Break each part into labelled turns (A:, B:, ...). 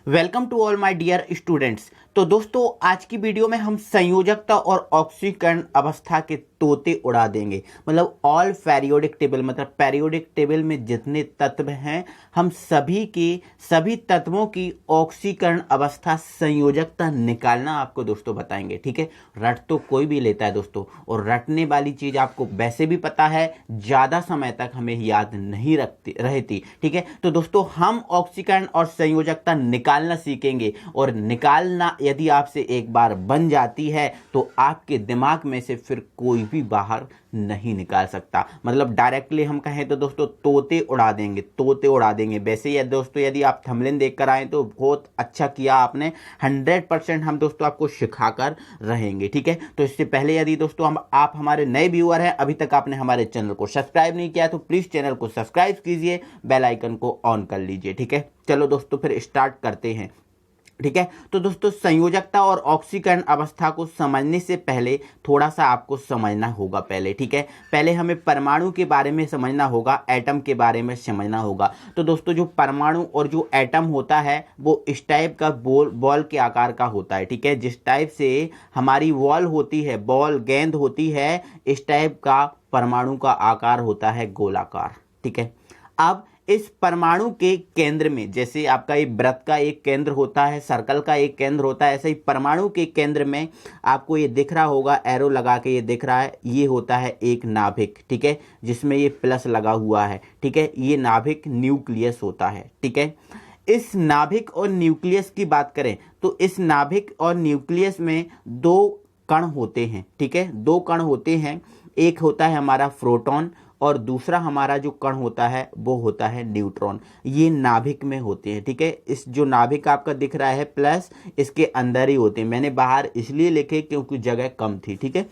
A: Welcome to all my dear students. तो दोस्तों आज की वीडियो में हम संयोजकता और ऑक्सीकरण अवस्था के तोते उड़ा देंगे। मतलब ऑल पेरियोडिक टेबल, मतलब पेरियोडिक टेबल में जितने तत्व हैं हम सभी तत्वों की ऑक्सीकरण अवस्था संयोजकता निकालना आपको दोस्तों बताएंगे। ठीक है, रट तो कोई भी लेता है दोस्तों, और रटने वाली चीज आपको वैसे भी पता है, ज्यादा समय तक हमें याद नहीं रहती। ठीक है, तो दोस्तों हम ऑक्सीकरण और संयोजकता निकालना सीखेंगे, और निकालना यदि आपसे एक बार बन जाती है तो आपके दिमाग में से फिर कोई भी बाहर नहीं निकाल सकता। मतलब डायरेक्टली हम कहें तो दोस्तों तोते उड़ा देंगे। वैसे ये दोस्तों यदि आप थंबनेल देखकर आए तो बहुत अच्छा किया आपने, 100% हम दोस्तों आपको सिखाकर रहेंगे। ठीक है, तो इससे पहले यदि दोस्तों आप हमारे नए व्यूअर हैं, अभी तक आपने हमारे चैनल को सब्सक्राइब नहीं किया तो प्लीज चैनल को सब्सक्राइब कीजिए, बेल आइकन को ऑन कर लीजिए। ठीक है, चलो दोस्तों फिर स्टार्ट करते हैं। ठीक है, तो दोस्तों संयोजकता और ऑक्सीकरण अवस्था को समझने से पहले थोड़ा सा आपको समझना होगा पहले। ठीक है, पहले हमें परमाणु के बारे में समझना होगा, एटम के बारे में समझना होगा। तो दोस्तों जो परमाणु और जो एटम होता है वो इस टाइप का बॉल के आकार का होता है। ठीक है, जिस टाइप से हमारी वॉल होती है, बॉल गेंद होती है, इस टाइप का परमाणु का आकार होता है गोलाकार। ठीक है, अब इस परमाणु के केंद्र में, जैसे आपका ये वृत्त का एक केंद्र होता है, सर्कल का एक केंद्र होता है, ऐसे ही परमाणु के केंद्र में आपको ये दिख रहा होगा, एरो लगा के ये दिख रहा है, ये होता है एक नाभिक। ठीक है, जिसमें ये प्लस लगा हुआ है। ठीक है, ये नाभिक न्यूक्लियस होता है। ठीक है, इस नाभिक और न्यूक्लियस की बात करें तो इस नाभिक और न्यूक्लियस में दो कण होते हैं। ठीक है, दो कण होते हैं, एक होता है हमारा प्रोटॉन और दूसरा हमारा जो कण होता है वो होता है न्यूट्रॉन। ये नाभिक में होते हैं। ठीक है, इस जो नाभिक आपका दिख रहा है प्लस, इसके अंदर ही होते हैं। मैंने बाहर इसलिए लिखे क्योंकि जगह कम थी। ठीक है,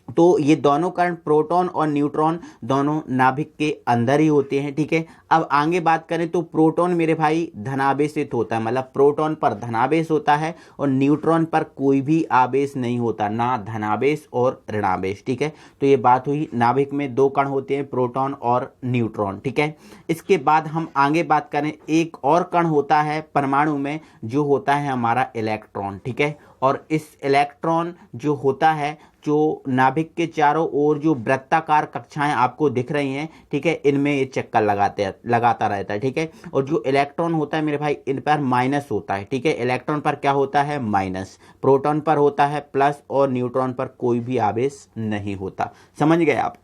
A: तो ये दोनों कण प्रोटॉन और न्यूट्रॉन दोनों नाभिक के अंदर ही होते हैं। ठीक है, अब आगे बात करें तो प्रोटॉन मेरे भाई धनावेशित होता है, मतलब प्रोटॉन पर धनावेश होता है और न्यूट्रॉन पर कोई भी आवेश नहीं होता, ना धनावेश और ऋणावेश। ठीक है, तो ये बात हुई, नाभिक में दो कण होते हैं, प्रोटॉन और न्यूट्रॉन। ठीक है, इसके बाद हम आगे बात करें, एक और कण होता है परमाणु में जो होता है हमारा इलेक्ट्रॉन। ठीक है, और इस इलेक्ट्रॉन जो होता है, जो नाभिक के चारों ओर जो वृत्ताकार कक्षाएं आपको दिख रही हैं, ठीक है, इनमें ये चक्कर लगाता रहता है। ठीक है, और जो इलेक्ट्रॉन होता है मेरे भाई, इन पर माइनस होता है। ठीक है, इलेक्ट्रॉन पर क्या होता है, माइनस, प्रोटॉन पर होता है प्लस, और न्यूट्रॉन पर कोई भी आवेश नहीं होता। समझ गए आप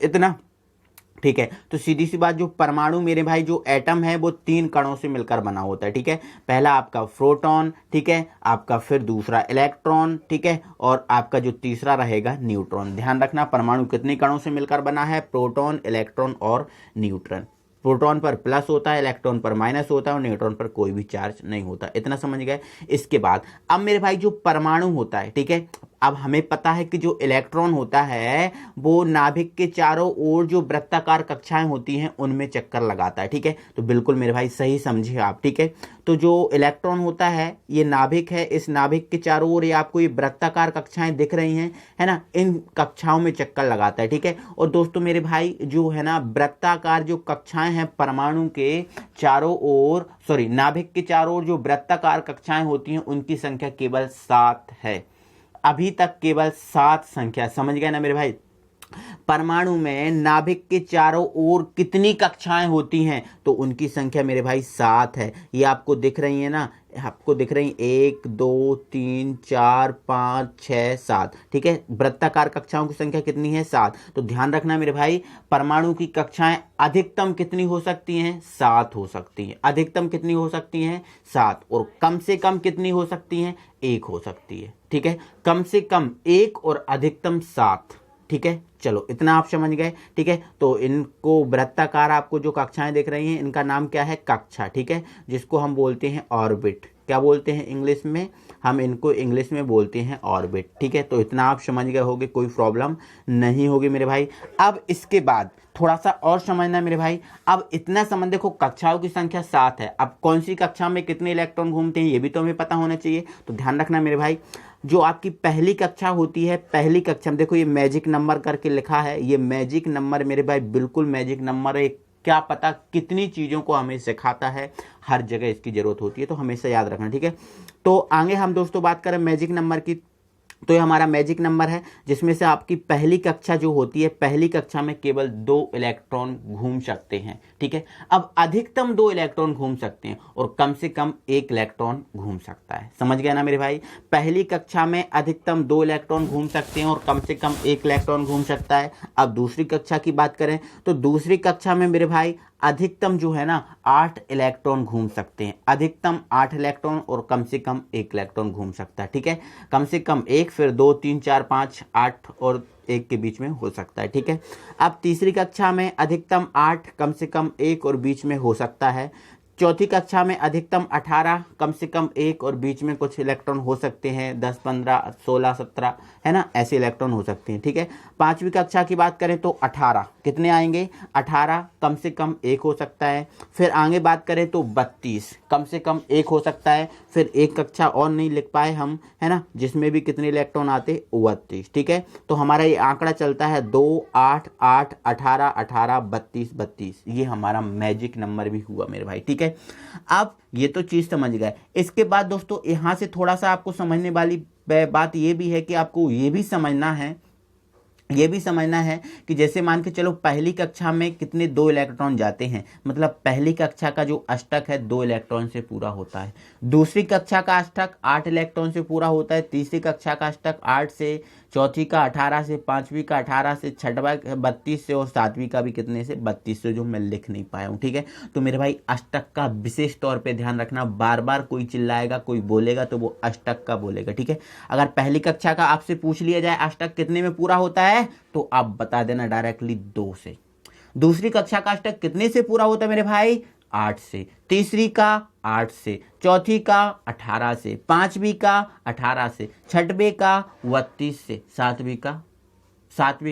A: इतना? ठीक है, तो सीधी सी बात, जो परमाणु मेरे भाई, जो एटम है वो तीन कणों से मिलकर बना होता है। ठीक है, पहला आपका प्रोटॉन, ठीक है, आपका फिर दूसरा इलेक्ट्रॉन, ठीक है, और आपका जो तीसरा रहेगा न्यूट्रॉन। ध्यान रखना, परमाणु कितने कणों से मिलकर बना है, प्रोटॉन, इलेक्ट्रॉन और न्यूट्रॉन। प्रोटॉन पर प्लस होता है, इलेक्ट्रॉन पर माइनस होता है और न्यूट्रॉन पर कोई भी चार्ज नहीं होता। इतना समझ गए? इसके बाद अब मेरे भाई जो परमाणु होता है, ठीक है, अब हमें पता है कि जो इलेक्ट्रॉन होता है वो नाभिक के चारों ओर जो वृत्ताकार कक्षाएं होती हैं उनमें चक्कर लगाता है। ठीक है, तो बिल्कुल मेरे भाई सही समझे आप। ठीक है, तो जो इलेक्ट्रॉन होता है ये नाभिक है, इस नाभिक के चारों ओर ये आपको ये वृत्ताकार कक्षाएं दिख रही हैं, है ना, इन कक्षाओं में चक्कर लगाता है। ठीक है, और दोस्तों मेरे भाई जो है ना वृत्ताकार जो कक्षाएं हैं परमाणु के चारों ओर, नाभिक के चारों ओर जो वृत्ताकार कक्षाएं होती हैं उनकी संख्या केवल 7 है। अभी तक केवल 7 संख्या, समझ गए ना मेरे भाई? परमाणु में नाभिक के चारों ओर कितनी कक्षाएं होती हैं, तो उनकी संख्या मेरे भाई 7 है। ये आपको दिख रही है ना, आपको दिख रही 1 2 3 4 5 6 7। ठीक है, वृत्ताकार कक्षाओं की संख्या कितनी है, 7। तो ध्यान रखना मेरे भाई, परमाणु की कक्षाएं अधिकतम कितनी हो सकती हैं, 7 हो सकती हैं। अधिकतम कितनी हो सकती हैं, 7, और कम से कम कितनी हो सकती हैं, 1 हो सकती है। ठीक है, कम से कम 1 और अधिकतम 7। ठीक है, चलो इतना आप समझ गए। ठीक है, तो इनको वृत्ताकार आपको जो कक्षाएं दिख रही हैं इनका नाम क्या है, कक्षा। ठीक है, जिसको हम बोलते हैं ऑर्बिट। क्या बोलते हैं इंग्लिश में, हम इनको इंग्लिश में बोलते हैं ऑर्बिट। ठीक है, तो इतना आप समझ गए होगे, कोई प्रॉब्लम नहीं होगी मेरे भाई। अब इसके बाद थोड़ा सा और समझना मेरे भाई। अब इतना समझ, देखो कक्षाओं की संख्या 7 है, अब कौन सी कक्षा में कितने इलेक्ट्रॉन घूमते हैं ये भी तो हमें पता होना चाहिए। तो ध्यान रखना मेरे भाई, जो आपकी पहली कक्षा होती है, पहली कक्षा में देखो ये मैजिक नंबर करके लिखा है, ये मैजिक नंबर मेरे भाई बिल्कुल मैजिक नंबर है, क्या पता कितनी चीज़ों को हमें सिखाता है, हर जगह इसकी ज़रूरत होती है, तो हमेशा याद रखना, ठीक है। तो आगे हम दोस्तों बात करें मैजिक नंबर की, तो ये हमारा मैजिक नंबर है जिसमें से आपकी पहली कक्षा जो होती है, पहली कक्षा में केवल 2 इलेक्ट्रॉन घूम सकते हैं, ठीक है। अब अधिकतम 2 इलेक्ट्रॉन घूम सकते हैं और कम से कम 1 इलेक्ट्रॉन घूम सकता है, समझ गया ना मेरे भाई। पहली कक्षा में अधिकतम 2 इलेक्ट्रॉन घूम सकते हैं और कम से कम 1 इलेक्ट्रॉन घूम सकता है। अब दूसरी कक्षा की बात करें तो दूसरी कक्षा में मेरे भाई अधिकतम जो है ना 8 इलेक्ट्रॉन घूम सकते हैं, अधिकतम 8 इलेक्ट्रॉन और कम से कम 1 इलेक्ट्रॉन घूम सकता है, ठीक है। कम से कम 1, फिर 2, 3, 4, 5, 8 और 1 के बीच में हो सकता है, ठीक है। अब तीसरी कक्षा में अधिकतम 8, कम से कम 1 और बीच में हो सकता है। चौथी कक्षा में अधिकतम 18, कम से कम 1 और बीच में कुछ इलेक्ट्रॉन हो सकते हैं, 10, 15, 16, 17, है ना, ऐसे इलेक्ट्रॉन हो सकते हैं, ठीक है। पांचवी कक्षा की बात करें तो 18 कितने आएंगे, 18 कम से कम 1 हो सकता है। फिर आगे बात करें तो 32 कम से कम 1 हो सकता है। फिर एक कक्षा और नहीं लिख पाए हम, है ना, जिसमें भी कितने इलेक्ट्रॉन आते, 32, ठीक है। तो हमारा ये आंकड़ा चलता है 2, 8, 8, 18, 18, 32, 32, ये हमारा मैजिक नंबर भी हुआ मेरे भाई, ठीक है। अब ये तो चीज समझ गए। इसके बाद दोस्तों यहां से थोड़ा सा आपको समझने वाली बात ये भी है कि आपको ये भी समझना है कि जैसे मान के चलो पहली कक्षा में कितने 2 इलेक्ट्रॉन जाते हैं, मतलब पहली कक्षा का जो अष्टक है 2 इलेक्ट्रॉन से पूरा होता है। दूसरी कक्षा का अष्टक 8 इलेक्ट्रॉन से पूरा होता है। तीसरी कक्षा का अष्टक 8 से, चौथी का 18 से, पांचवी का 18 से, छठवा 32 से और सातवीं का भी कितने से, 32 से, जो मैं लिख नहीं पाया हूँ, ठीक है। तो मेरे भाई अष्टक का विशेष तौर पे ध्यान रखना, बार बार कोई चिल्लाएगा, कोई बोलेगा तो वो अष्टक का बोलेगा, ठीक है। अगर पहली कक्षा का आपसे पूछ लिया जाए अष्टक कितने में पूरा होता है तो आप बता देना डायरेक्टली 2 से। दूसरी कक्षा का अष्टक कितने से पूरा होता है मेरे भाई, 8 से। तीसरी का 8 से, चौथी का 18 से, पांचवी का 18 से, छठवें का 32 से, सातवीं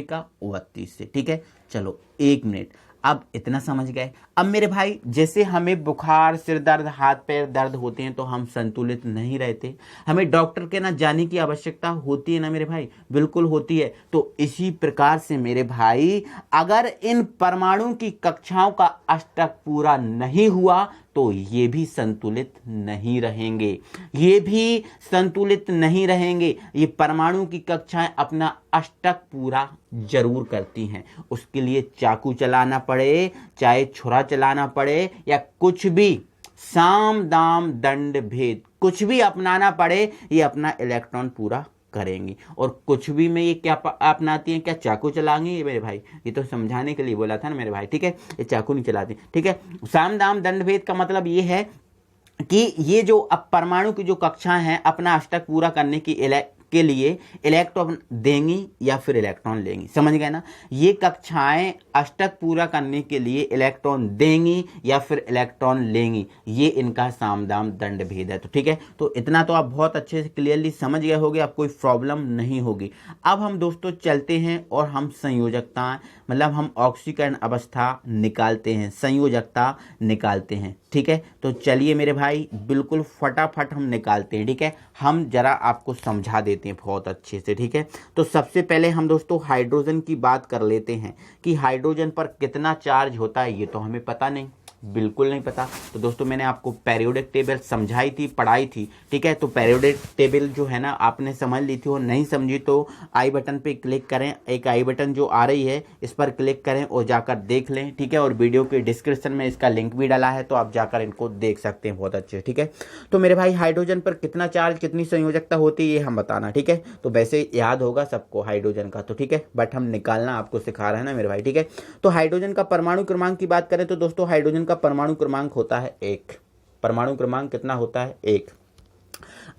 A: का 32 से, ठीक है। चलो 1 मिनट, अब इतना समझ गए। अब मेरे भाई जैसे हमें बुखार, सिर दर्द, हाथ पैर दर्द होते हैं तो हम संतुलित नहीं रहते, हमें डॉक्टर के ना जाने की आवश्यकता होती है ना मेरे भाई, बिल्कुल होती है। तो इसी प्रकार से मेरे भाई अगर इन परमाणु की कक्षाओं का अष्टक पूरा नहीं हुआ तो ये भी संतुलित नहीं रहेंगे, ये भी संतुलित नहीं रहेंगे। ये परमाणु की कक्षाएं अपना अष्टक पूरा जरूर करती हैं, उसके लिए चाकू चलाना पड़े, चाहे छुरा चलाना पड़े, या कुछ भी साम दाम दंड भेद कुछ भी अपनाना पड़े, ये अपना इलेक्ट्रॉन पूरा करेंगी। और कुछ भी में ये क्या अपनाती हैं, क्या चाकू चलाएंगी, ये मेरे भाई ये तो समझाने के लिए बोला था ना मेरे भाई, ठीक है। ये चाकू नहीं चलाती, ठीक है। साम दाम दंड भेद का मतलब ये है कि ये जो अब परमाणु की जो कक्षाएं हैं अपना अष्टक पूरा करने के लिए इलेक्ट्रॉन देंगी या फिर इलेक्ट्रॉन लेंगी, समझ गए ना। ये कक्षाएं अष्टक पूरा करने के लिए इलेक्ट्रॉन देंगी या फिर इलेक्ट्रॉन लेंगी, ये इनका सामदाम दंड भेद है। तो ठीक है, तो इतना तो आप बहुत अच्छे से क्लियरली समझ गए होंगे, अब कोई प्रॉब्लम नहीं होगी। अब हम दोस्तों चलते हैं और हम संयोजकता मतलब हम ऑक्सीकरण अवस्था निकालते हैं, संयोजकता निकालते हैं, ठीक है। तो चलिए मेरे भाई बिल्कुल फटाफट हम निकालते हैं, ठीक है। हम जरा आपको समझा देते हैं बहुत अच्छे से, ठीक है। तो सबसे पहले हम दोस्तों हाइड्रोजन की बात कर लेते हैं कि हाइड्रोजन पर कितना चार्ज होता है, ये तो हमें पता नहीं, बिल्कुल नहीं पता। तो दोस्तों मैंने आपको पेरियोडिक टेबल समझाई थी, पढ़ाई थी, ठीक है। तो पेरियोडिक टेबल जो है ना आपने समझ ली थी, और नहीं समझी तो आई बटन पे क्लिक करें, एक आई बटन जो आ रही है इस पर क्लिक करें और जाकर देख लें, ठीक है। और वीडियो के डिस्क्रिप्शन में इसका लिंक भी डाला है, तो आप जाकर इनको देख सकते हैं बहुत अच्छे, ठीक है। तो मेरे भाई हाइड्रोजन पर कितना चार्ज, कितनी संयोजकता होती है ये हम बताना, ठीक है। तो वैसे याद होगा सबको हाइड्रोजन का, तो ठीक है, बट हम निकालना आपको सिखा रहे हैं ना मेरे भाई, ठीक है। तो हाइड्रोजन का परमाणु क्रमांक की बात करें तो दोस्तों हाइड्रोजन का परमाणु क्रमांक होता है 1। परमाणु क्रमांक कितना होता है, 1।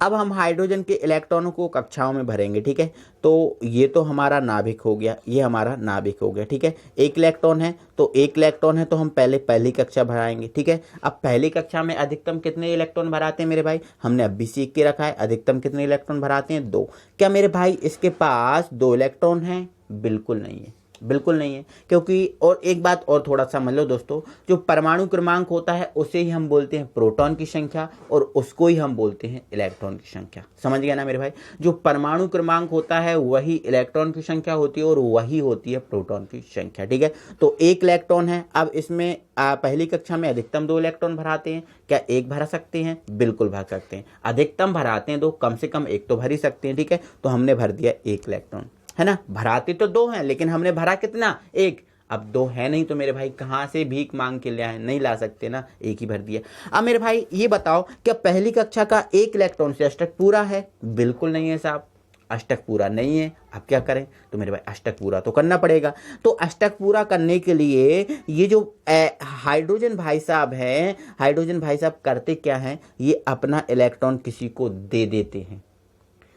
A: अब हम हाइड्रोजन के इलेक्ट्रॉनों को कक्षाओं में भरेंगे, ठीक है। तो ये तो हमारा नाभिक हो गया, ये हमारा नाभिक हो गया, ठीक है। 1 इलेक्ट्रॉन है तो 1 इलेक्ट्रॉन है तो हम पहले पहली कक्षा भराएंगे, ठीक है। अब पहली कक्षा में अधिकतम कितने इलेक्ट्रॉन भराते हैं मेरे भाई, हमने अब भी सीख के रखा है, अधिकतम कितने इलेक्ट्रॉन भराते हैं, 2। क्या मेरे भाई इसके पास 2 इलेक्ट्रॉन हैं, बिल्कुल नहीं है, बिल्कुल नहीं है, क्योंकि और एक बात और थोड़ा सा मान लो दोस्तों, जो परमाणु क्रमांक होता है उसे ही हम बोलते हैं प्रोटॉन की संख्या और उसको ही हम बोलते हैं इलेक्ट्रॉन की संख्या। समझ गया ना मेरे भाई, जो परमाणु क्रमांक होता है वही इलेक्ट्रॉन की संख्या होती है और वही होती है प्रोटॉन की संख्या। ठीक है, तो एक इलेक्ट्रॉन है। अब इसमें पहली कक्षा में अधिकतम 2 इलेक्ट्रॉन भराते हैं, क्या एक भरा सकते हैं? बिल्कुल भर सकते हैं। अधिकतम भराते हैं 2, कम से कम एक तो भर ही सकते हैं। ठीक है, तो हमने भर दिया 1 इलेक्ट्रॉन, है ना। भराते तो 2 हैं लेकिन हमने भरा कितना? 1। अब 2 है नहीं तो मेरे भाई कहाँ से भीख मांग के ले आए? नहीं ला सकते ना, एक ही भर दिया। अब मेरे भाई ये बताओ, क्या पहली कक्षा का 1 इलेक्ट्रॉन से अष्टक पूरा है? बिल्कुल नहीं है साहब, अष्टक पूरा नहीं है। अब क्या करें? तो मेरे भाई अष्टक पूरा तो करना पड़ेगा। तो अष्टक पूरा करने के लिए ये जो हाइड्रोजन भाई साहब हैं, हाइड्रोजन भाई साहब करते क्या हैं? ये अपना इलेक्ट्रॉन किसी को दे देते हैं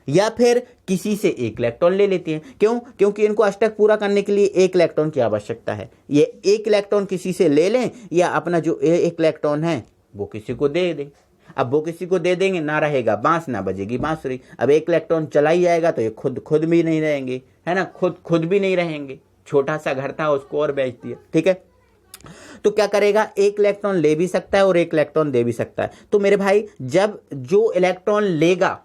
A: या फिर किसी से 1 इलेक्ट्रॉन ले लेते हैं। क्यों? क्योंकि इनको अष्टक पूरा करने के लिए 1 इलेक्ट्रॉन की आवश्यकता है। ये 1 इलेक्ट्रॉन किसी से ले लें या अपना जो 1 इलेक्ट्रॉन है वो किसी को दे दें। अब वो किसी को दे देंगे, ना रहेगा बांस ना बजेगी बांसुरी। अब 1 इलेक्ट्रॉन चला ही जाएगा तो ये खुद भी नहीं रहेंगे, है ना, खुद भी नहीं रहेंगे। छोटा सा घर था उसको और बेच दिया। ठीक है, तो क्या करेगा? 1 इलेक्ट्रॉन ले भी सकता है और 1 इलेक्ट्रॉन दे भी सकता है। तो मेरे भाई जब जो इलेक्ट्रॉन लेगा,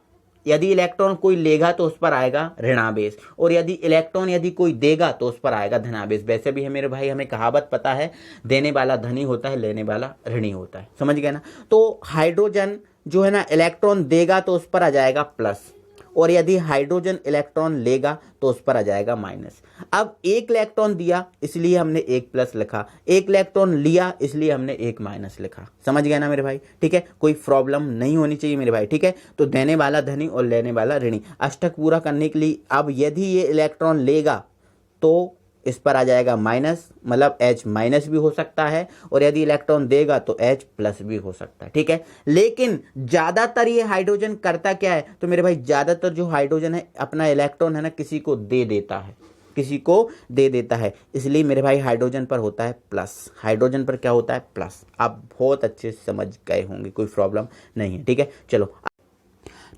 A: यदि इलेक्ट्रॉन कोई लेगा तो उस पर आएगा ऋणावेश, और यदि कोई देगा तो उस पर आएगा धनावेश। वैसे भी है मेरे भाई, हमें कहावत पता है, देने वाला धनी होता है, लेने वाला ऋणी होता है। समझ गए ना। तो हाइड्रोजन जो है ना इलेक्ट्रॉन देगा तो उस पर आ जाएगा प्लस, और यदि हाइड्रोजन इलेक्ट्रॉन लेगा तो उस पर आ जाएगा माइनस। अब 1 इलेक्ट्रॉन दिया इसलिए हमने 1 प्लस लिखा, 1 इलेक्ट्रॉन लिया इसलिए हमने 1 माइनस लिखा। समझ गया ना मेरे भाई। ठीक है, कोई प्रॉब्लम नहीं होनी चाहिए मेरे भाई। ठीक है, तो देने वाला धनी और लेने वाला ऋणी। अष्टक पूरा करने के लिए अब यदि ये इलेक्ट्रॉन लेगा तो इस पर आ जाएगा माइनस, मतलब H माइनस भी हो सकता है, और यदि इलेक्ट्रॉन देगा तो H प्लस भी हो सकता है। ठीक है, लेकिन ज्यादातर ये हाइड्रोजन करता क्या है? तो मेरे भाई ज्यादातर जो हाइड्रोजन है अपना इलेक्ट्रॉन है ना किसी को दे देता है, किसी को दे देता है। इसलिए मेरे भाई हाइड्रोजन पर होता है प्लस, हाइड्रोजन पर क्या होता है? प्लस। आप बहुत अच्छे से समझ गए होंगे, कोई प्रॉब्लम नहीं है। ठीक है, चलो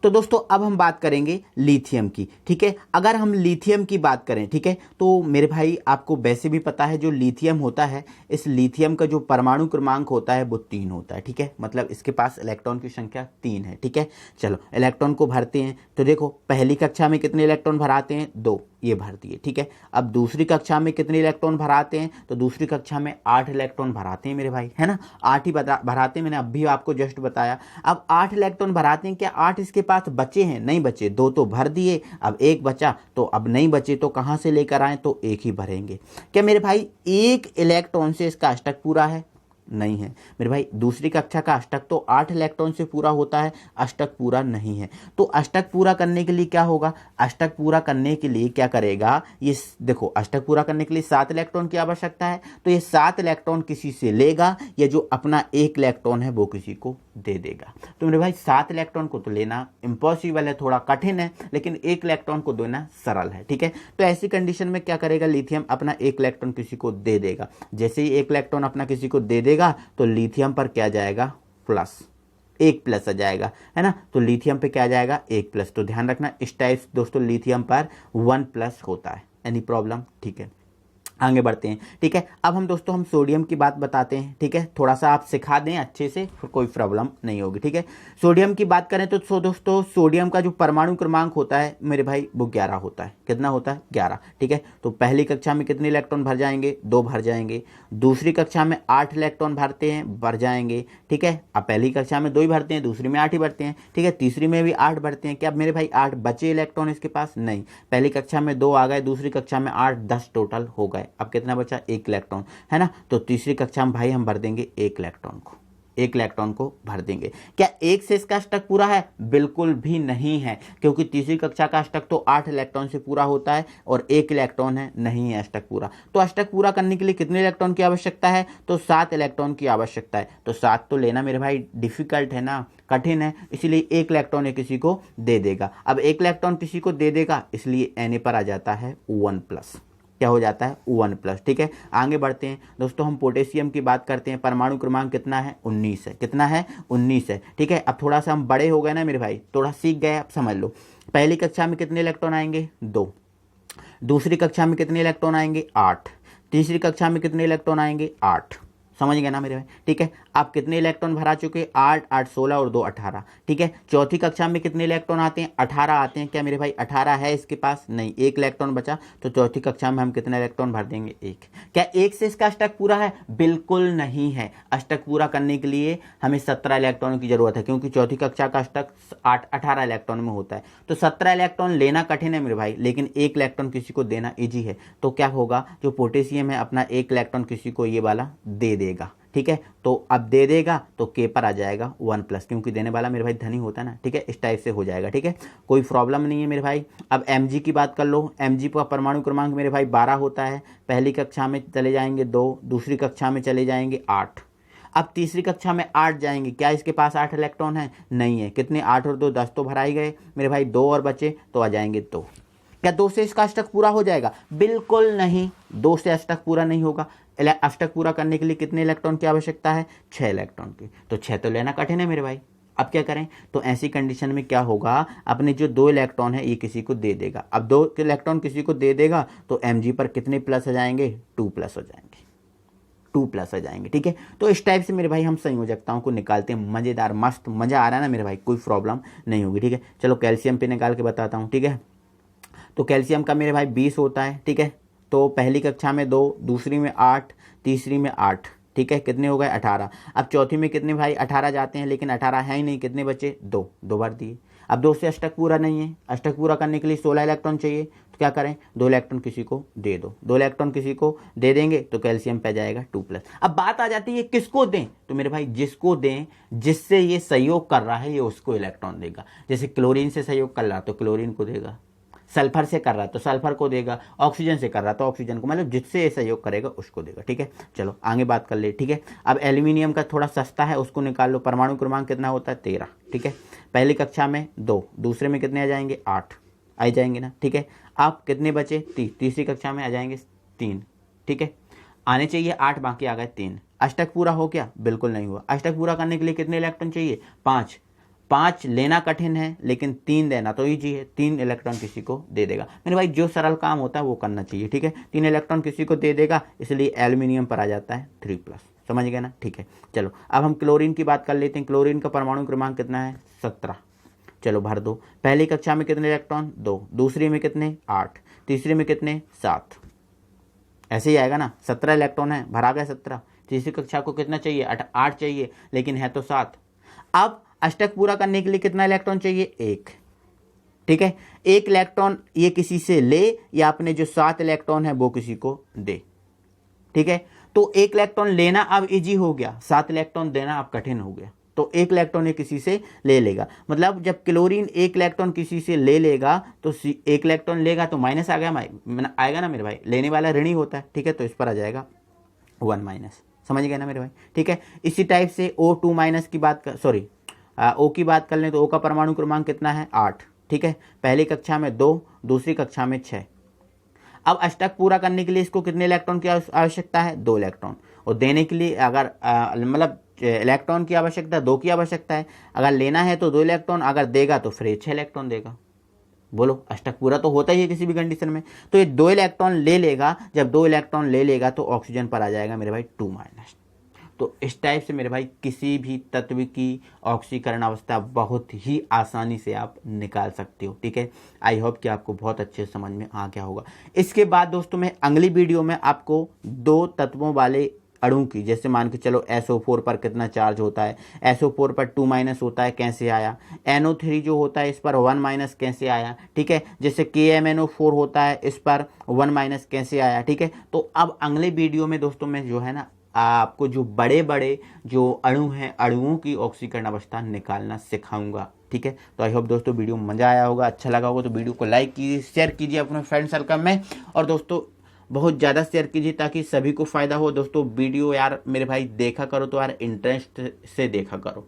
A: तो दोस्तों अब हम बात करेंगे लिथियम की। ठीक है, अगर हम लिथियम की बात करें, ठीक है, तो मेरे भाई आपको वैसे भी पता है जो लिथियम होता है, इस लिथियम का जो परमाणु क्रमांक होता है वो 3 होता है। ठीक है, मतलब इसके पास इलेक्ट्रॉन की संख्या 3 है। ठीक है, चलो इलेक्ट्रॉन को भरते हैं। तो देखो पहली कक्षा में कितने इलेक्ट्रॉन भराते हैं? 2, ये भर दिए। ठीक है, अब दूसरी कक्षा में कितने इलेक्ट्रॉन भराते हैं? तो दूसरी कक्षा में 8 इलेक्ट्रॉन भराते हैं मेरे भाई, है ना। 8 ही भराते हैं, मैंने अभी आपको जस्ट बताया। अब 8 इलेक्ट्रॉन भराते हैं, क्या 8 इसके पास बचे हैं? नहीं बचे, 2 तो भर दिए, अब 1 बचा, तो अब नहीं बचे तो कहां से लेकर आए? तो 1 ही भरेंगे। क्या मेरे भाई 1 इलेक्ट्रॉन से इसका अष्टक पूरा है? नहीं है मेरे भाई। दूसरी कक्षा का अष्टक तो 8 इलेक्ट्रॉन से पूरा होता है, अष्टक पूरा नहीं है। तो अष्टक पूरा करने के लिए क्या होगा? अष्टक पूरा करने के लिए क्या करेगा? ये देखो, अष्टक पूरा करने के लिए 7 इलेक्ट्रॉन की आवश्यकता है, तो ये 7 इलेक्ट्रॉन किसी से लेगा या जो अपना 1 इलेक्ट्रॉन है वो किसी को दे देगा। तो मेरे भाई 7 इलेक्ट्रॉन को तो लेना इम्पॉसिबल है, थोड़ा कठिन है, लेकिन 1 इलेक्ट्रॉन को देना सरल है। ठीक है, तो ऐसी कंडीशन में क्या करेगा? लिथियम अपना 1 इलेक्ट्रॉन किसी को दे देगा। जैसे ही 1 इलेक्ट्रॉन अपना किसी को दे देगा तो लिथियम पर क्या जाएगा? प्लस, 1 प्लस आ जाएगा, है ना। तो लिथियम पे क्या आ जाएगा? 1 प्लस। तो ध्यान रखना इस टाइप दोस्तों लिथियम पर 1 प्लस होता है। Any problem? ठीक है, आगे बढ़ते हैं। ठीक है, अब हम दोस्तों हम सोडियम की बात बताते हैं। ठीक है, थोड़ा सा आप सिखा दें अच्छे से, फिर कोई प्रॉब्लम नहीं होगी। ठीक है, सोडियम की बात करें तो दोस्तों सोडियम का जो परमाणु क्रमांक होता है मेरे भाई वो 11 होता है। कितना होता है? 11। ठीक है, तो पहली कक्षा में कितने इलेक्ट्रॉन भर जाएंगे? 2 भर जाएंगे। दूसरी कक्षा में 8 इलेक्ट्रॉन भरते हैं, भर जाएंगे। ठीक है, अब पहली कक्षा में 2 ही भरते हैं, दूसरी में 8 ही भरते हैं। ठीक है, तीसरी में भी 8 भरते हैं। क्या मेरे भाई 8 बचे इलेक्ट्रॉन इसके पास? नहीं। पहली कक्षा में 2 आ गए, दूसरी कक्षा में 8, 10 टोटल हो गए। अब कितना बचा? 1 इलेक्ट्रॉन, है ना। तो तीसरी कक्षा में भाई हम भर देंगे 1 इलेक्ट्रॉन को, 1 इलेक्ट्रॉन को भर देंगे। क्या 1 से इसका अष्टक पूरा है? बिल्कुल भी नहीं है, क्योंकि तीसरी कक्षा का अष्टक तो 8 इलेक्ट्रॉन से पूरा होता है और 1 इलेक्ट्रॉन है, नहीं है अष्टक पूरा। तो अष्टक पूरा करने के लिए कितने इलेक्ट्रॉन की आवश्यकता है? तो 7 इलेक्ट्रॉन की आवश्यकता है। तो 7 तो लेना मेरे भाई डिफिकल्ट है ना, कठिन है, इसलिए 1 इलेक्ट्रॉन ये किसी को दे देगा। अब 1 इलेक्ट्रॉन किसी को दे देगा, इसलिए Na पर आ जाता है 1 प्लस। क्या हो जाता है? 1 प्लस। ठीक है, आगे बढ़ते हैं दोस्तों, हम पोटेशियम की बात करते हैं। परमाणु क्रमांक कितना है? 19 है। कितना है? 19 है। ठीक है, अब थोड़ा सा हम बड़े हो गए ना मेरे भाई, थोड़ा सीख गए, अब समझ लो। पहली कक्षा में कितने इलेक्ट्रॉन आएंगे? 2। दूसरी कक्षा में कितने इलेक्ट्रॉन आएंगे 8, तीसरी कक्षा में कितने इलेक्ट्रॉन आएंगे 8, समझ गए ना मेरे भाई, ठीक है। आप कितने इलेक्ट्रॉन भरा चुके 8, 8 16 और 2 18, ठीक है। चौथी कक्षा में कितने इलेक्ट्रॉन आते हैं 18 आते हैं, क्या मेरे भाई 18 है इसके पास, नहीं, एक इलेक्ट्रॉन बचा, तो चौथी कक्षा में हम कितने इलेक्ट्रॉन भर देंगे 1। क्या 1 से इसका अष्टक पूरा है, बिल्कुल नहीं है। अष्टक पूरा करने के लिए हमें 17 इलेक्ट्रॉन की जरूरत है, क्योंकि चौथी कक्षा का अष्टक 18 इलेक्ट्रॉन में होता है। तो 17 इलेक्ट्रॉन लेना कठिन है मेरे भाई, लेकिन 1 इलेक्ट्रॉन किसी को देना ईजी है। तो क्या होगा, जो पोटेशियम है अपना 1 इलेक्ट्रॉन किसी को ये वाला दे देगा, ठीक है। तो अब दे देगा तो के पर आ जाएगा 1+, क्योंकि देने वाला मेरे भाई धनी होता है ना, ठीक है। इस टाइप से हो जाएगा, ठीक है, कोई प्रॉब्लम नहीं है मेरे भाई। अब Mg की बात कर लो। Mg का परमाणु क्रमांक मेरे भाई 12 होता है। पहली कक्षा में चले जाएंगे 2, दूसरी कक्षा में चले जाएंगे 8, अब तीसरी कक्षा में 8 जाएंगे। क्या इसके पास 8 इलेक्ट्रॉन है, नहीं है। कितने 8 और 2 10 तो भराई गए मेरे भाई, 2 और बचे तो आ जाएंगे 2। क्या 2 से इसका अष्टक पूरा हो जाएगा, बिल्कुल नहीं, 2 से अष्टक पूरा नहीं होगा। अष्टक पूरा करने के लिए कितने इलेक्ट्रॉन की आवश्यकता है 6 इलेक्ट्रॉन की, तो 6 तो लेना कठिन है मेरे भाई। अब क्या करें, तो ऐसी कंडीशन में क्या होगा, अपने जो 2 इलेक्ट्रॉन है ये किसी को दे देगा। अब 2 इलेक्ट्रॉन किसी को दे देगा तो Mg पर कितने प्लस हो जाएंगे 2+ हो जाएंगे, 2+ हो जाएंगे, ठीक है। तो इस टाइप से मेरे भाई हम संयोजकताओं को निकालते हैं, मजेदार, मस्त, मजा आ रहा है ना मेरे भाई, कोई प्रॉब्लम नहीं होगी, ठीक है। चलो कैल्शियम पे निकाल के बताता हूँ, ठीक है। तो कैल्शियम का मेरे भाई 20 होता है, ठीक है। तो पहली कक्षा में 2, दूसरी में 8, तीसरी में 8, ठीक है। कितने हो गए 18। अब चौथी में कितने भाई 18 जाते हैं, लेकिन 18 है ही नहीं, कितने बचे 2, 2 भर दिए। अब 2 से अष्टक पूरा नहीं है, अष्टक पूरा करने के लिए 16 इलेक्ट्रॉन चाहिए, तो क्या करें, 2 इलेक्ट्रॉन किसी को दे दो, 2 इलेक्ट्रॉन किसी को दे देंगे तो कैल्शियम पे जाएगा 2+। अब बात आ जाती है किसको दें, तो मेरे भाई जिसको दें जिससे ये सहयोग कर रहा है ये उसको इलेक्ट्रॉन देगा। जैसे क्लोरीन से सहयोग कर रहा तो क्लोरीन को देगा, सल्फर से कर रहा तो सल्फर को देगा, ऑक्सीजन से कर रहा तो ऑक्सीजन को, मतलब जिससे ये सहयोग करेगा उसको देगा, ठीक है। चलो आगे बात कर ले, ठीक है। अब एल्यूमिनियम का थोड़ा सस्ता है, उसको निकाल लो। परमाणु क्रमांक कितना होता है 13, ठीक है। पहली कक्षा में 2, दूसरे में कितने आ जाएंगे 8 आ जाएंगे ना, ठीक है। अब कितने बचे, तीसरी कक्षा में आ जाएंगे 3, ठीक है। आने चाहिए 8, बाकी आ गए 3। अष्टक पूरा हो गया, बिल्कुल नहीं हुआ। अष्टक पूरा करने के लिए कितने इलेक्ट्रॉन चाहिए 5, 5 लेना कठिन है, लेकिन 3 देना तो ईजी है, 3 इलेक्ट्रॉन किसी को दे देगा मेरे भाई। जो सरल काम होता है वो करना चाहिए, ठीक है। 3 इलेक्ट्रॉन किसी को दे देगा, इसलिए एल्यूमिनियम पर आ जाता है 3+, समझ गए ना, ठीक है। चलो अब हम क्लोरीन की बात कर लेते हैं। क्लोरीन का परमाणु क्रमांक कितना है 17, चलो भर दो। पहली कक्षा में कितने इलेक्ट्रॉन 2, दूसरी में कितने 8, तीसरी में कितने 7, ऐसे ही आएगा ना, 17 इलेक्ट्रॉन है, भरा गया 17। तीसरी कक्षा को कितना चाहिए 8 चाहिए, लेकिन है तो 7। अब अष्टक पूरा करने के लिए कितना इलेक्ट्रॉन चाहिए 1, ठीक है। 1 इलेक्ट्रॉन ये किसी से ले या अपने जो 7 इलेक्ट्रॉन है वो किसी को दे, ठीक है। तो 1 इलेक्ट्रॉन लेना अब इजी हो गया, 7 इलेक्ट्रॉन देना अब कठिन हो गया। तो 1 इलेक्ट्रॉन ये किसी से ले लेगा, मतलब जब क्लोरीन 1 इलेक्ट्रॉन किसी से ले लेगा तो 1 इलेक्ट्रॉन लेगा तो माइनस आ गया, आएगा ना मेरे भाई, लेने वाला ऋणी होता है, ठीक है। तो इस पर आ जाएगा 1-, समझ गए ना मेरे भाई, ठीक है। इसी टाइप से O2- की बात कर, सॉरी O की बात कर लें तो O का परमाणु क्रमांक कितना है 8, ठीक है। पहली कक्षा में 2, दूसरी कक्षा में 6। अब अष्टक पूरा करने के लिए इसको कितने इलेक्ट्रॉन की आवश्यकता है 2 इलेक्ट्रॉन, और देने के लिए अगर मतलब इलेक्ट्रॉन की आवश्यकता 2 की आवश्यकता है। अगर लेना है तो 2 इलेक्ट्रॉन, अगर देगा तो फिर 6 इलेक्ट्रॉन देगा। बोलो अष्टक पूरा तो होता ही है किसी भी कंडीशन में। तो ये 2 इलेक्ट्रॉन ले लेगा, जब 2 इलेक्ट्रॉन ले लेगा तो ऑक्सीजन पर आ जाएगा मेरे भाई 2-। तो इस टाइप से मेरे भाई किसी भी तत्व की ऑक्सीकरण अवस्था बहुत ही आसानी से आप निकाल सकते हो, ठीक है। आई होप कि आपको बहुत अच्छे समझ में आ गया होगा। इसके बाद दोस्तों मैं अगली वीडियो में आपको 2 तत्वों वाले अणु की, जैसे मान के चलो SO4 पर कितना चार्ज होता है, SO4 पर 2- होता है, कैसे आया। NO3 जो होता है इस पर 1- कैसे आया, ठीक है। जैसे KMNO4 होता है इस पर 1- कैसे आया, ठीक है। तो अब अगले वीडियो में दोस्तों मैं जो है ना आपको जो बड़े बड़े जो अणु हैं, अणुओं की ऑक्सीकरण अवस्था निकालना सिखाऊंगा, ठीक है। तो आई होप दोस्तों वीडियो में मज़ा आया होगा, अच्छा लगा होगा तो वीडियो को लाइक कीजिए, शेयर कीजिए अपने फ्रेंड सर्कल में, और दोस्तों बहुत ज़्यादा शेयर कीजिए ताकि सभी को फ़ायदा हो। दोस्तों वीडियो यार मेरे भाई देखा करो तो यार इंटरेस्ट से देखा करो,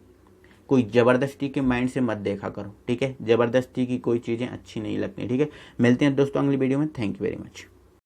A: कोई ज़बरदस्ती के माइंड से मत देखा करो, ठीक है। ज़बरदस्ती की कोई चीज़ें अच्छी नहीं लगती, ठीक है। मिलते हैं दोस्तों अगली वीडियो में, थैंक यू वेरी मच।